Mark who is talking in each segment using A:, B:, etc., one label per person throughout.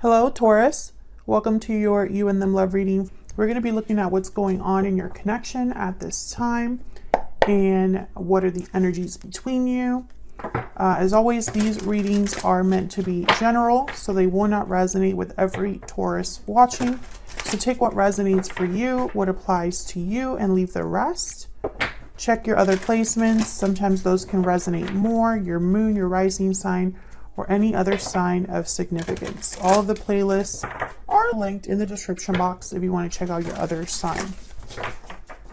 A: Hello, Taurus. Welcome to your You and Them Love reading. We're going to be looking at what's going on in your connection at this time and what are the energies between you. As always, these readings are meant to be general, so they will not resonate with every Taurus watching. So take what resonates for you, what applies to you, and leave the rest. Check your other placements. Sometimes those can resonate more, your moon, your rising sign, or any other sign of significance. All of the playlists are linked in the description box if you want to check out your other sign.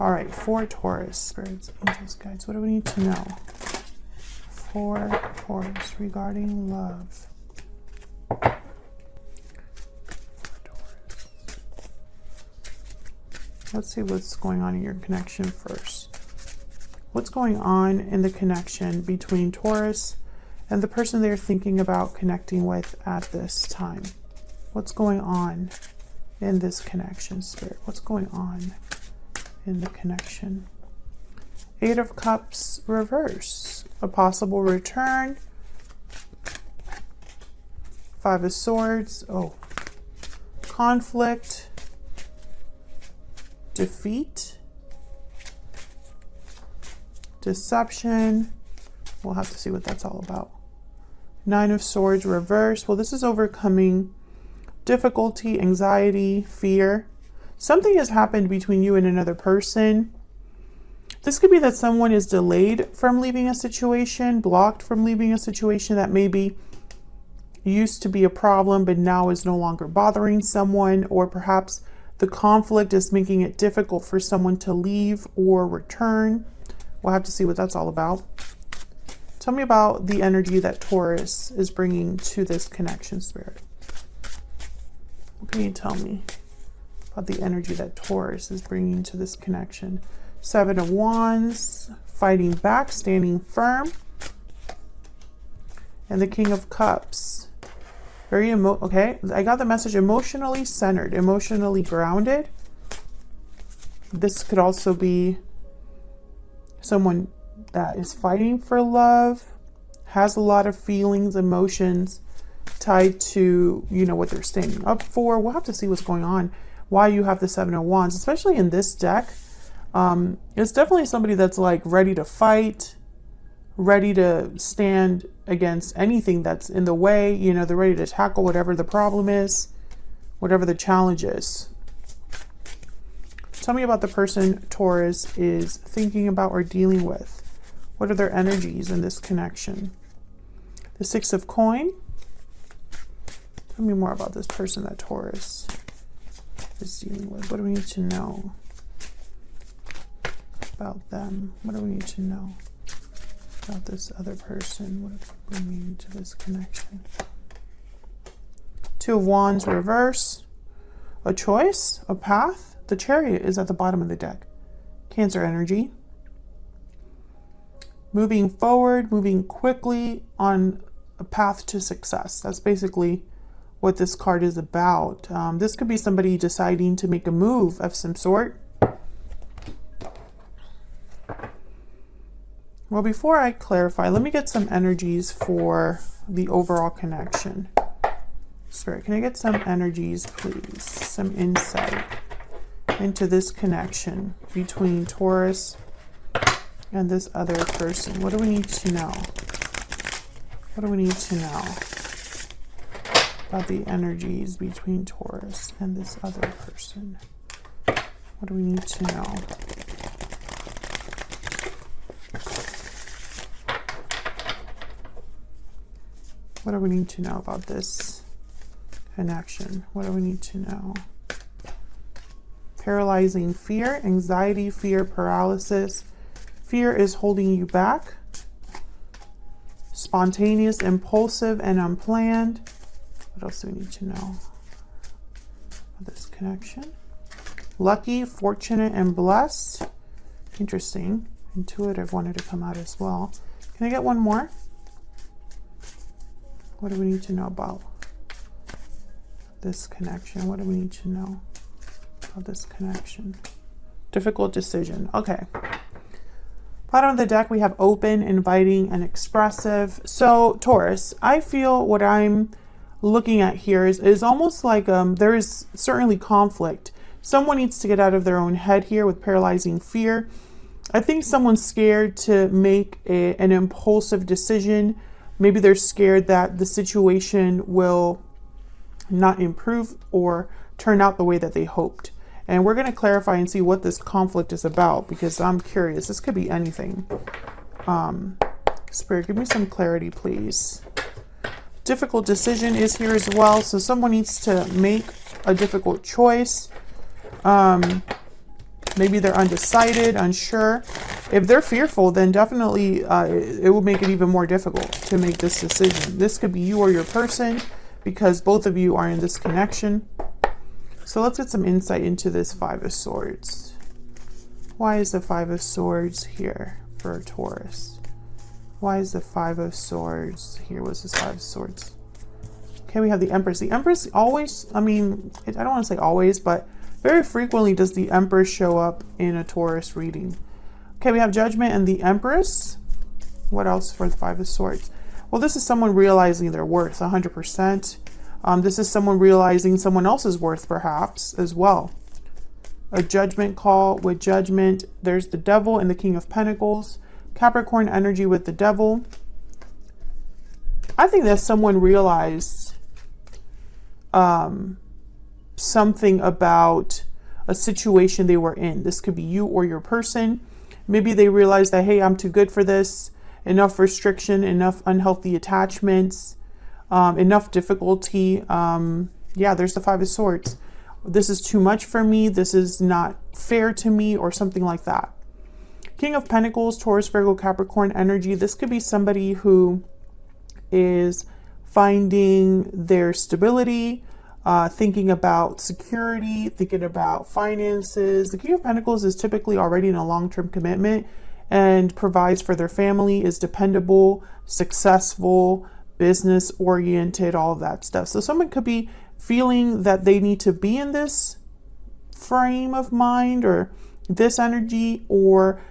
A: All right, for Taurus, spirits, angels, guides, what do we need to know? For Taurus regarding love. For Taurus. Let's see what's going on in your connection first. What's going on in the connection between Taurus and the person they're thinking about connecting with at this time? What's going on in this connection, Spirit? What's going on in the connection? Eight of Cups reverse. A possible return. Five of Swords. Oh. Conflict. Defeat. Deception. We'll have to see what that's all about. Nine of Swords reverse. Well, this is overcoming difficulty, anxiety, fear. Something has happened between you and another person. This could be that someone is delayed from leaving a situation, blocked from leaving a situation that maybe used to be a problem, but now is no longer bothering someone, or perhaps the conflict is making it difficult for someone to leave or return. We'll have to see what that's all about. Tell me about the energy that Taurus is bringing to this connection, Spirit. What can you tell me about the energy that Taurus is bringing to this connection? Seven of Wands, fighting back, standing firm. And the King of Cups. Okay, I got the message emotionally centered, emotionally grounded. This could also be someone that is fighting for love, has a lot of feelings, emotions tied to, what they're standing up for. We'll have to see what's going on, why you have the Seven of Wands, especially in this deck. It's definitely somebody that's like ready to fight, ready to stand against anything that's in the way. They're ready to tackle whatever the problem is, whatever the challenge is. Tell me about the person Taurus is thinking about or dealing with. What are their energies in this connection? The Six of Coin. Tell me more about this person that Taurus is dealing with. What do we need to know about them? What do we need to know about this other person? What are they bringing to this connection? Two of Wands reverse. A choice, a path. The Chariot is at the bottom of the deck. Cancer energy. Moving forward, moving quickly on a path to success. That's basically what this card is about. This could be somebody deciding to make a move of some sort. Well, before I clarify, let me get some energies for the overall connection. Spirit, can I get some energies, please? Some insight into this connection between Taurus and this other person. What do we need to know? What do we need to know about the energies between Taurus and this other person? What do we need to know? What do we need to know about this connection? What do we need to know? Paralyzing fear, anxiety, fear, paralysis. Fear is holding you back. Spontaneous, impulsive, and unplanned. What else do we need to know about this connection? Lucky, fortunate, and blessed. Interesting. Intuitive wanted to come out as well. Can I get one more? What do we need to know about this connection? What do we need to know about this connection? Difficult decision. Okay. Bottom of the deck, we have open, inviting, and expressive. So Taurus, I feel what I'm looking at here is almost like there is certainly conflict. Someone needs to get out of their own head here with paralyzing fear. I think someone's scared to make an impulsive decision. Maybe they're scared that the situation will not improve or turn out the way that they hoped. And we're going to clarify and see what this conflict is about, because I'm curious. This could be anything. Spirit, give me some clarity, please. Difficult decision is here as well. So someone needs to make a difficult choice. Maybe they're undecided, unsure. If they're fearful, then definitely it will make it even more difficult to make this decision. This could be you or your person, because both of you are in this connection. So let's get some insight into this Five of Swords. Why is the Five of Swords here for Taurus? Why is the Five of Swords here? What's this Five of Swords? Okay, we have the Empress. The Empress always, I mean, I don't want to say always, but very frequently does the Empress show up in a Taurus reading. Okay, we have Judgment and the Empress. What else for the Five of Swords? Well, this is someone realizing their worth 100%. This is someone realizing someone else's worth, perhaps, as well. A judgment call with Judgment. There's the Devil and the King of Pentacles. Capricorn energy with the Devil. I think that someone realized something about a situation they were in. This could be you or your person. Maybe they realized that, hey, I'm too good for this. Enough restriction, enough unhealthy attachments, enough difficulty. Yeah, there's the Five of Swords. This is too much for me. This is not fair to me, or something like that. King of Pentacles, Taurus, Virgo, Capricorn energy. This could be somebody who is finding their stability, thinking about security, thinking about finances. The King of Pentacles is typically already in a long-term commitment and provides for their family, is dependable, successful, business-oriented, all of that stuff. So someone could be feeling that they need to be in this frame of mind or this energy, or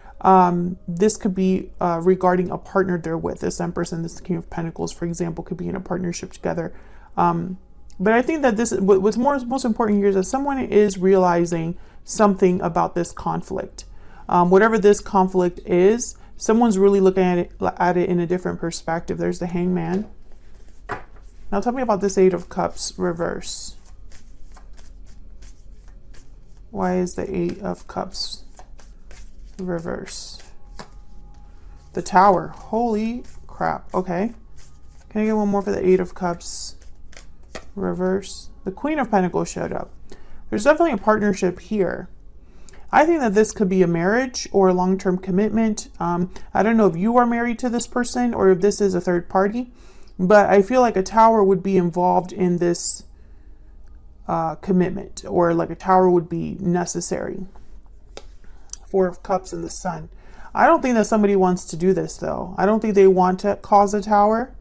A: this could be regarding a partner they're with. This Empress and this King of Pentacles, for example, could be in a partnership together. But I think that what's most important here is that someone is realizing something about this conflict. Whatever this conflict is, someone's really looking at it in a different perspective. There's the Hangman. Now tell me about this Eight of Cups reverse. Why is the Eight of Cups reverse? The Tower. Holy crap. Okay. Can I get one more for the Eight of Cups reverse? The Queen of Pentacles showed up. There's definitely a partnership here. I think that this could be a marriage or a long-term commitment. I don't know if you are married to this person or if this is a third party, but I feel like a Tower would be involved in this commitment, or like a Tower would be necessary. Four of Cups and the Sun. I don't think that somebody wants to do this, though. I don't think they want to cause a Tower.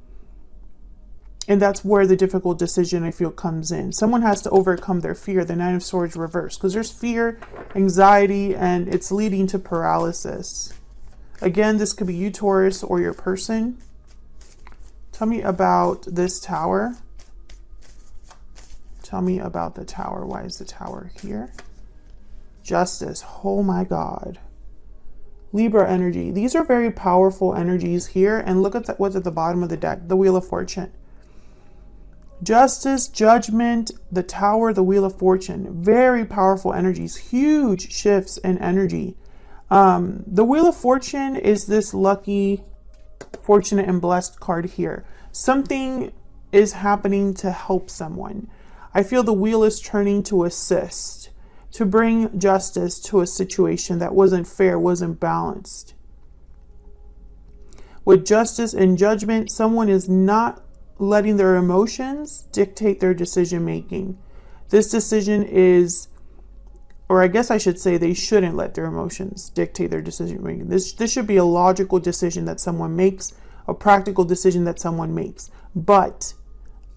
A: And that's where the difficult decision, I feel, comes in. Someone has to overcome their fear, the Nine of Swords reverse, because there's fear, anxiety, and it's leading to paralysis. Again, this could be you, Taurus, or your person. Tell me about this Tower. Tell me about the Tower. Why is the Tower here? Justice. Oh my God. Libra energy. These are very powerful energies here. And look at what's at the bottom of the deck. The Wheel of Fortune. Justice, Judgment, the Tower, the Wheel of Fortune. Very powerful energies. Huge shifts in energy. The Wheel of Fortune is this lucky, fortunate, and blessed card here. Something is happening to help someone. I feel the wheel is turning to assist, to bring justice to a situation that wasn't fair, wasn't balanced. With Justice and Judgment, someone is not letting their emotions dictate their decision making. This decision is, or I guess I should say, they shouldn't let their emotions dictate their decision making. This should be a logical decision that someone makes, a practical decision that someone makes. But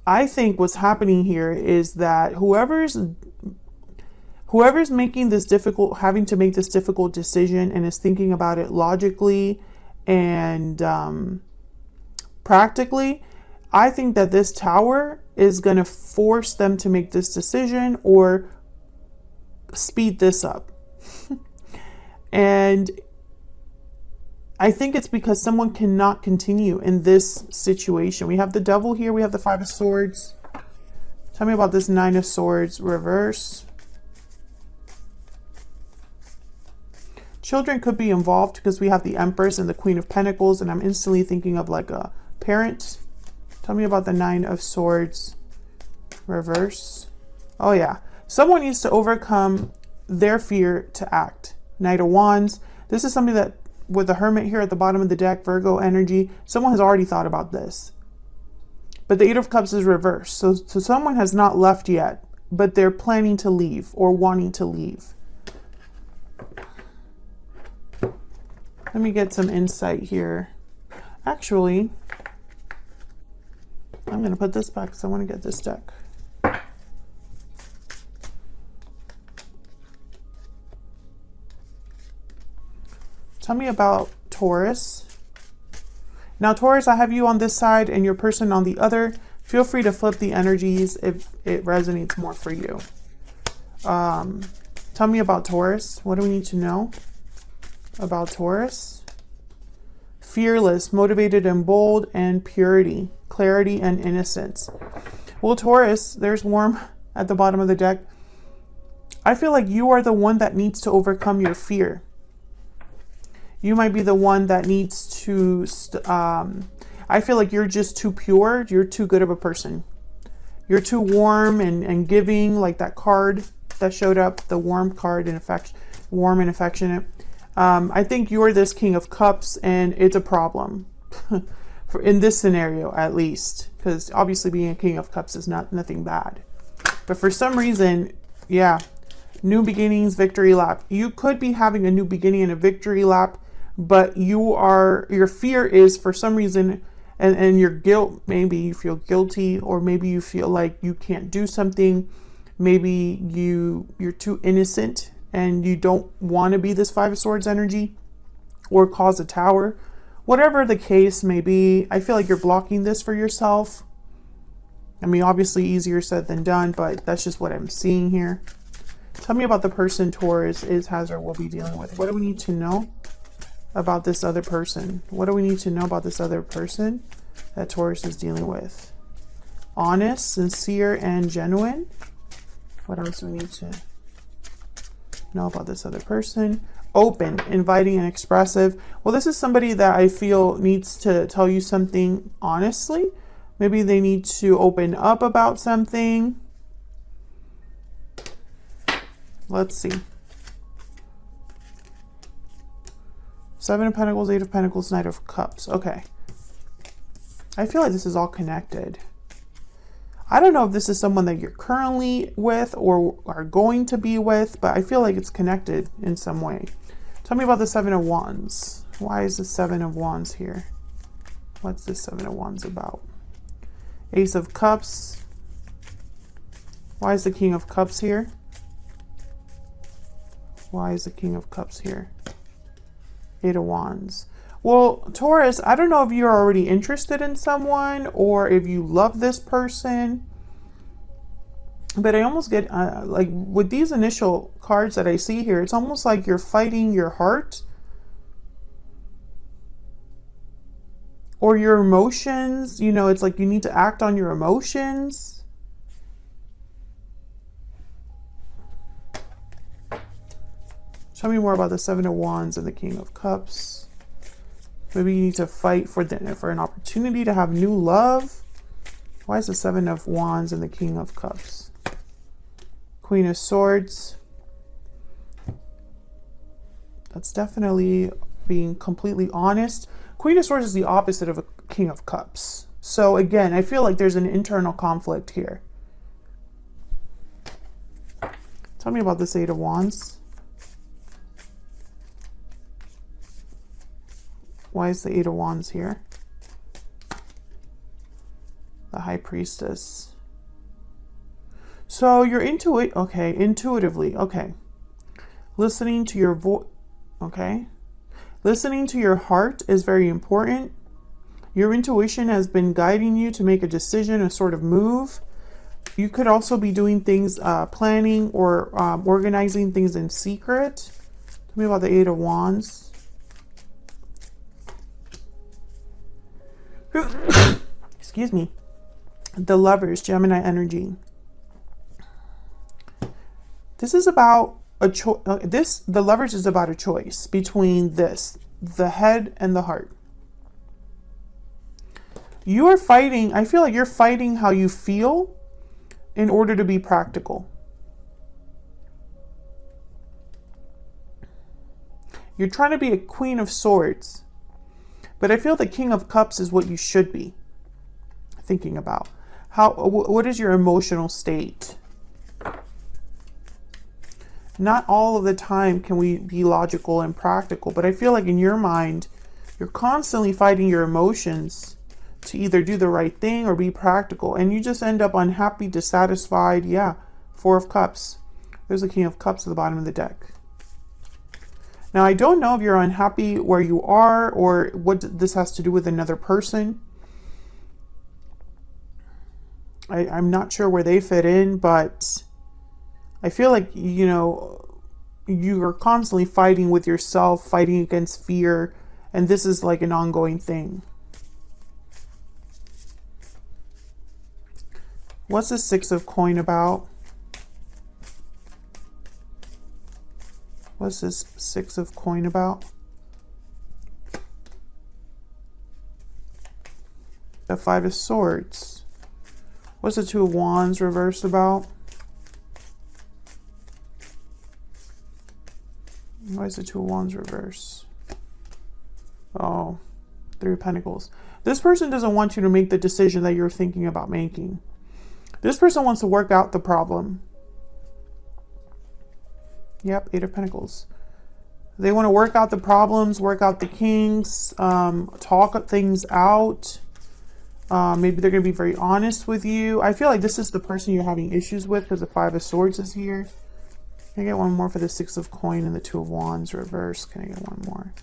A: I think what's happening here is that whoever's making this difficult, having to make this difficult decision and is thinking about it logically and practically, I think that this Tower is going to force them to make this decision or speed this up. And I think it's because someone cannot continue in this situation. We have the Devil here. We have the Five of Swords. Tell me about this Nine of Swords reverse. Children could be involved because we have the Empress and the Queen of Pentacles, and I'm instantly thinking of like a parent. Tell me about the Nine of Swords reverse. Oh yeah. Someone needs to overcome their fear to act. Knight of Wands. This is something that, with the Hermit here at the bottom of the deck, Virgo energy, someone has already thought about this. But the Eight of Cups is reversed. So someone has not left yet, but they're planning to leave or wanting to leave. Let me get some insight here. Actually, I'm going to put this back because I want to get this deck. Tell me about Taurus. Now, Taurus, I have you on this side and your person on the other. Feel free to flip the energies if it resonates more for you. Tell me about Taurus. What do we need to know about Taurus? Fearless, motivated and bold, and purity, clarity and innocence. Well, Taurus, there's Worm at the bottom of the deck. I feel like you are the one that needs to overcome your fear. You might be the one that needs to, I feel like you're just too pure. You're too good of a person. You're too warm and giving, like that card that showed up, the warm card, in fact, warm and affectionate. I think you're this King of Cups, and it's a problem in this scenario, at least, because obviously being a King of Cups is nothing bad. But for some reason, yeah, new beginnings, victory lap. You could be having a new beginning and a victory lap, but your fear is for some reason, and your guilt, maybe you feel guilty, or maybe you feel like you can't do something. Maybe you're too innocent and you don't want to be this Five of Swords energy or cause a tower. Whatever the case may be, I feel like you're blocking this for yourself. I mean, obviously easier said than done, but that's just what I'm seeing here. Tell me about the person Taurus has or will be dealing with. What do we need to know about this other person? What do we need to know about this other person that Taurus is dealing with? Honest, sincere, and genuine. What else do we need to know about this other person? Open, inviting, and expressive. Well, this is somebody that I feel needs to tell you something honestly. Maybe they need to open up about something. Let's see. Seven of Pentacles, Eight of Pentacles, Knight of Cups. Okay. I feel like this is all connected. I don't know if this is someone that you're currently with or are going to be with, but I feel like it's connected in some way. Tell me about the Seven of Wands. Why is the Seven of Wands here? What's this Seven of Wands about? Ace of Cups. Why is the King of Cups here? Why is the King of Cups here? Eight of Wands. Well, Taurus, I don't know if you're already interested in someone or if you love this person, but I almost get like with these initial cards that I see here, it's almost like you're fighting your heart or your emotions. You know, it's like you need to act on your emotions. Tell me more about the Seven of Wands and the King of Cups. Maybe you need to fight for an opportunity to have new love. Why is the Seven of Wands and the King of Cups? Queen of Swords. That's definitely being completely honest. Queen of Swords is the opposite of a King of Cups. So again, I feel like there's an internal conflict here. Tell me about this Eight of Wands. Why is the Eight of Wands here? The High Priestess. So you're into it. Okay, intuitively. Okay. Listening to your voice. Okay. Listening to your heart is very important. Your intuition has been guiding you to make a decision, a sort of move. You could also be doing things, planning or organizing things in secret. Tell me about the Eight of Wands. Excuse me. The Lovers, Gemini energy. This is about a choice. The Lovers is about a choice between this, the head and the heart. You are fighting. I feel like you're fighting how you feel in order to be practical. You're trying to be a Queen of Swords, but I feel the King of Cups is what you should be thinking about. What is your emotional state? Not all of the time can we be logical and practical, but I feel like in your mind, you're constantly fighting your emotions to either do the right thing or be practical, and you just end up unhappy, dissatisfied. Yeah, Four of Cups. There's a King of Cups at the bottom of the deck. Now, I don't know if you're unhappy where you are or what this has to do with another person. I'm not sure where they fit in, but I feel like, you know, you are constantly fighting with yourself, fighting against fear, and this is like an ongoing thing. What's the Six of Coin about? What's this Six of Coin about? The Five of Swords. What's the Two of Wands reversed about? Why is the Two of Wands reverse? Oh, Three of Pentacles. This person doesn't want you to make the decision that you're thinking about making. This person wants to work out the problem. Yep, Eight of Pentacles. They want to work out the problems, work out the kinks, talk things out. Maybe they're going to be very honest with you. I feel like this is the person you're having issues with because the Five of Swords is here. Can I get one more for the Six of Coin and the Two of Wands reverse? Can I get one more?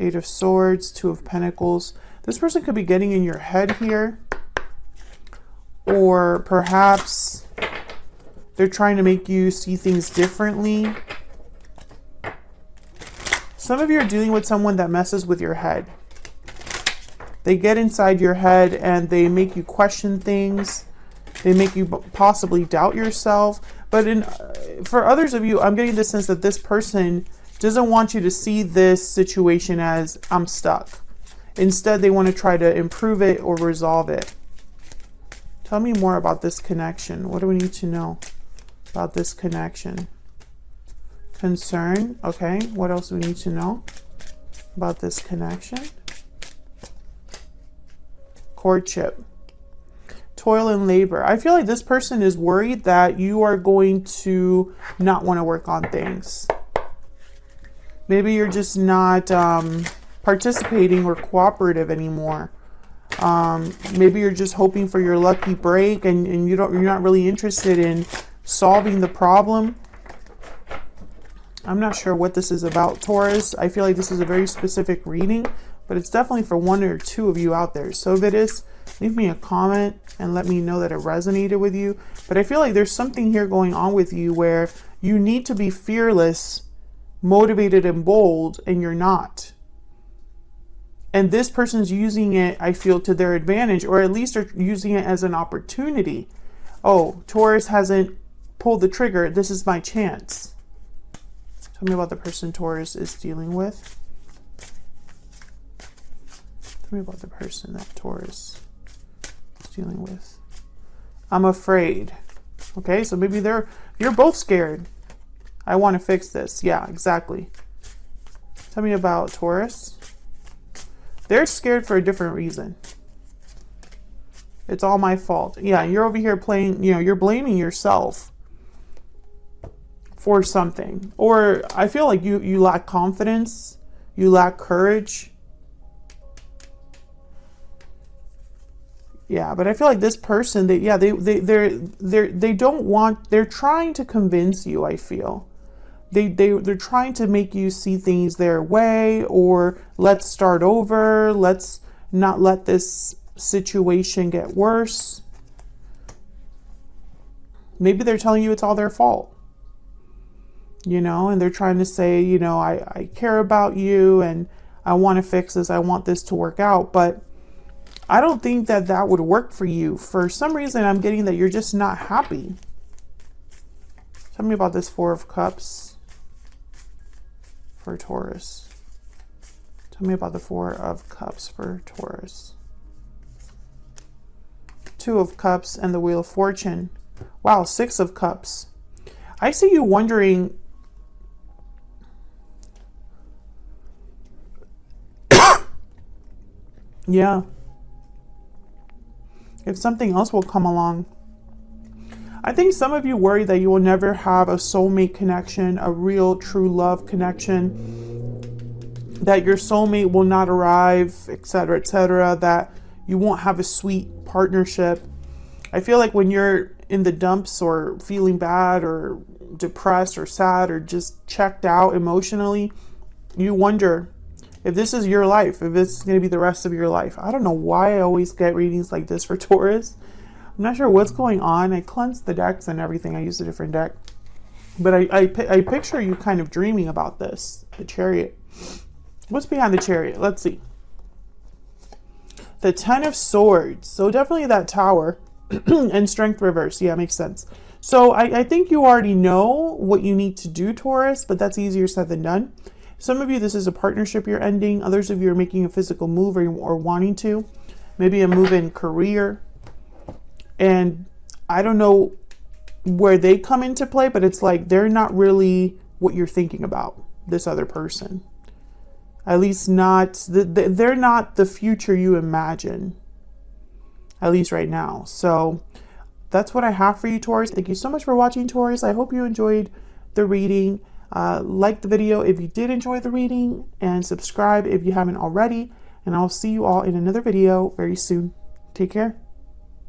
A: Eight of Swords, Two of Pentacles. This person could be getting in your head here. Or perhaps they're trying to make you see things differently. Some of you are dealing with someone that messes with your head. They get inside your head and they make you question things. They make you possibly doubt yourself. But for others of you, I'm getting the sense that this person doesn't want you to see this situation as I'm stuck. Instead, they want to try to improve it or resolve it. Tell me more about this connection. What do we need to know about this connection? Concern. Okay. What else do we need to know about this connection? Courtship. Toil and labor. I feel like this person is worried that you are going to not want to work on things. Maybe you're just not participating or cooperative anymore. Maybe you're just hoping for your lucky break and you're not really interested in solving the problem. I'm not sure what this is about, Taurus. I feel like this is a very specific reading, but it's definitely for one or two of you out there. So if it is, leave me a comment and let me know that it resonated with you. But I feel like there's something here going on with you where you need to be fearless, motivated, and bold, and you're not. And this person's using it, I feel, to their advantage, or at least are using it as an opportunity. Oh, Taurus hasn't pulled the trigger. This is my chance. Tell me about the person Taurus is dealing with. Tell me about the person that Taurus is dealing with. I'm afraid. Okay, so maybe you're both scared. I want to fix this. Yeah, exactly. Tell me about Taurus. They're scared for a different reason. It's all my fault. Yeah, you're over here playing, you're blaming yourself for something. Or I feel like you lack confidence, you lack courage. Yeah, but I feel like this person, they're trying to convince you, I feel. They're trying to make you see things their way, or let's start over. Let's not let this situation get worse. Maybe they're telling you it's all their fault, you know, and they're trying to say, you know, I care about you and I want to fix this. I want this to work out. But I don't think that that would work for you. For some reason, I'm getting that you're just not happy. Tell me about this Four of Cups for Taurus. Tell me about the Four of Cups for Taurus. Two of Cups and the Wheel of Fortune. Wow, Six of Cups. I see you wondering, yeah, if something else will come along. I think some of you worry that you will never have a soulmate connection, a real true love connection, that your soulmate will not arrive, etc., that you won't have a sweet partnership. I feel like when you're in the dumps or feeling bad or depressed or sad or just checked out emotionally, you wonder if this is your life, if it's going to be the rest of your life. I don't know why I always get readings like this for Taurus. I'm not sure what's going on. I cleansed the decks and everything. I used a different deck. But I picture you kind of dreaming about this, the Chariot. What's behind the Chariot? Let's see. The Ten of Swords. So definitely that Tower. And Strength reverse. Yeah, makes sense. So I think you already know what you need to do, Taurus, but that's easier said than done. Some of you, this is a partnership you're ending. Others of you are making a physical move or wanting to. Maybe a move in career. And I don't know where they come into play, but it's like they're not really what you're thinking about, this other person. At least not, they're not the future you imagine, at least right now. So that's what I have for you, Taurus. Thank you so much for watching, Taurus. I hope you enjoyed the reading. Like the video if you did enjoy the reading, and subscribe if you haven't already. And I'll see you all in another video very soon. Take care.